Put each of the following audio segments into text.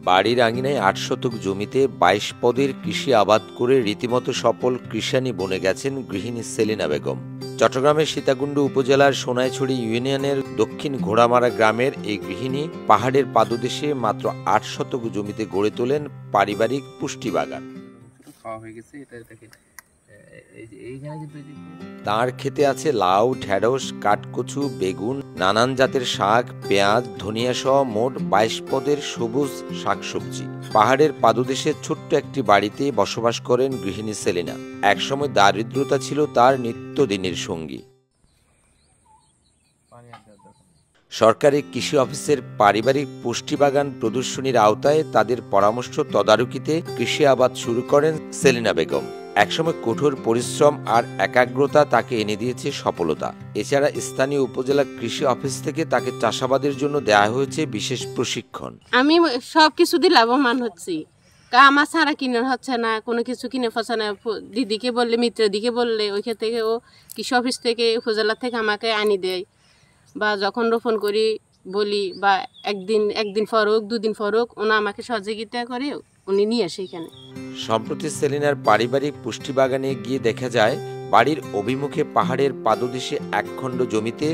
বাড়ির আঙিনায় ৮ শতক জমিতে ২২ পদের কৃষি আবাদ করে রীতিমতো সফল কৃষানি বনে গেছেন গৃহিণী সেলিনা বেগম। চট্টগ্রামের সীতাকুণ্ড উপজেলার সোনাইছড়ি ইউনিয়নের দক্ষিণ ঘোড়ামারা গ্রামের এই গৃহিণী পাহাড়ের পাদদেশে মাত্র ৮ শতক জমিতে গড়ে তোলেন পারিবারিক পুষ্টি বাগান। তার ক্ষেতে আছে লাউ, ঢেঁড়স, কাঠকচু, বেগুন, নানান জাতের শাক, পেঁয়াজ, ধনিয়া সহ মোট ২২ পদের সবুজ শাকসবজি। পাহাড়ের পাদদেশে ছোট্ট একটি বাড়িতে বসবাস করেন গৃহিণী সেলিনা। একসময় দারিদ্রতা ছিল তার নিত্যদিনের সঙ্গী। সরকারি কৃষি অফিসের পারিবারিক পুষ্টি বাগান প্রদর্শনীর আওতায় তাদের পরামর্শ তদারকিতে কৃষি আবাদ শুরু করেন সেলিনা বেগম। একসময় কঠোর পরিশ্রম আর একাগ্রতা তাকে এনে দিয়েছে সফলতা। এছাড়া স্থানীয় উপজেলা কৃষি অফিস থেকে তাকে চাষাবাদের জন্য দেওয়া হয়েছে বিশেষ প্রশিক্ষণ। আমি সবকিছু দিয়ে লাভবান হচ্ছি, আমার ছাড়া কিনে হচ্ছে না, কোনো কিছু কিনে ফসে না। দিদিকে বললে, মিত্রদিকে বললে, ওইখান থেকে ও কৃষি অফিস থেকে উপজেলা থেকে আমাকে আনি দেয়, বা যখন রোপণ করি বলি, বা একদিন পর হোক, দুদিন পর হোক, ওনা আমাকে সহযোগিতা করে উনি নিয়ে আসে এখানে। সম্প্রতি সেলিনার পারিবারিক পুষ্টি বাগানে গিয়ে দেখা যায় বাড়ির অভিমুখে পাহাড়ের পাদদেশে একখণ্ড জমিতে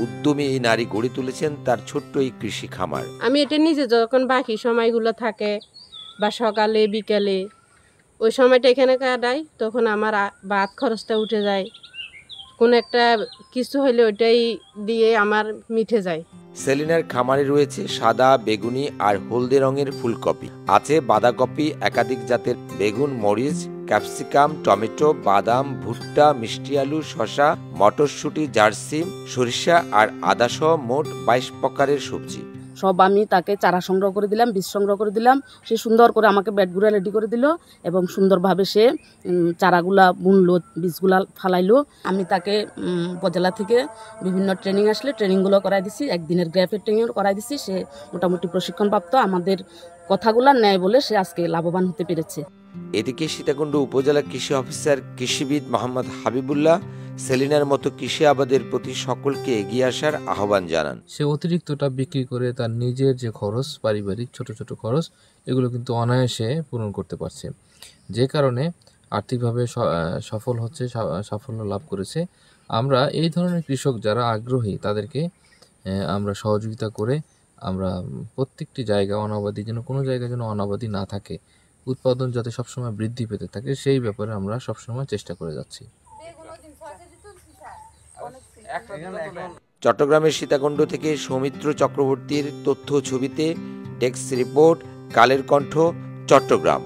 উদ্যমী এই নারী গড়ে তুলেছেন তার ছোট্ট এই কৃষি খামার। আমি এটা নিজে যখন বাকি সময়গুলো থাকে বা সকালে বিকালে ওই সময়টা এখানে কাটাই, তখন আমার ভাত খরচটা উঠে যায়। কোন একটা কিছু হইলে ওইটাই দিয়ে আমার মিটে যায়। সেলিনার খামারে রয়েছে সাদা, বেগুনি আর হলদে রঙের ফুলকপি, আছে বাঁধাকপি, একাধিক জাতের বেগুন, মরিচ, ক্যাপসিকাম, টমেটো, বাদাম, ভুট্টা, মিষ্টি আলু, শসা, মটরশুঁটি, জার্সিম, সরিষা আর আদা সহ মোট ২২ প্রকারের সবজি। সব আমি তাকে চারা সংগ্রহ করে দিলাম, বীজ সংগ্রহ করে দিলাম। সে সুন্দর করে আমাকে বেডগুলা রেডি করে দিল এবং সুন্দরভাবে সে চারাগুলা বুনলো, বীজগুলা ফালাইলো। আমি তাকে উপজেলা থেকে বিভিন্ন ট্রেনিং আসলে ট্রেনিংগুলো করাই দিছি, একদিনের গ্রাফের ট্রেনিং করাই দিছি। সে মোটামুটি প্রশিক্ষণপ্রাপ্ত, আমাদের কথাগুলা নেয় বলে সে আজকে লাভবান হতে পেরেছে। এদিকে সীতাকুণ্ড উপজেলা কৃষি অফিসার কৃষিবিদ মোহাম্মদ হাবিবুল্লাহ সেলিনার মতো কৃষি আবাদের প্রতি সকলকে এগিয়ে আসার আহ্বান জানান। সে অতিরিক্তটা বিক্রি করে তার নিজের যে খরচ, পারিবারিক ছোট ছোট খরচ, এগুলো কিন্তু অনায়াসে পূরণ করতে পারছে, যে কারণে আর্থিকভাবে সফল হচ্ছে, সাফল্য লাভ করেছে। আমরা এই ধরনের কৃষক যারা আগ্রহী তাদেরকে আমরা সহযোগিতা করে আমরা প্রত্যেকটি জায়গা অনাবাদি, যেন কোনো জায়গায় যেন অনাবাদি না থাকে, উৎপাদন যাতে সবসময় বৃদ্ধি পেতে থাকে, সেই ব্যাপারে আমরা সবসময় চেষ্টা করে যাচ্ছি। চট্টগ্রামের সীতাকুণ্ড থেকে সৌমিত্র চক্রবর্তীর তথ্য ছবিতে ডেস্ক রিপোর্ট, কালের কণ্ঠ, চট্টগ্রাম।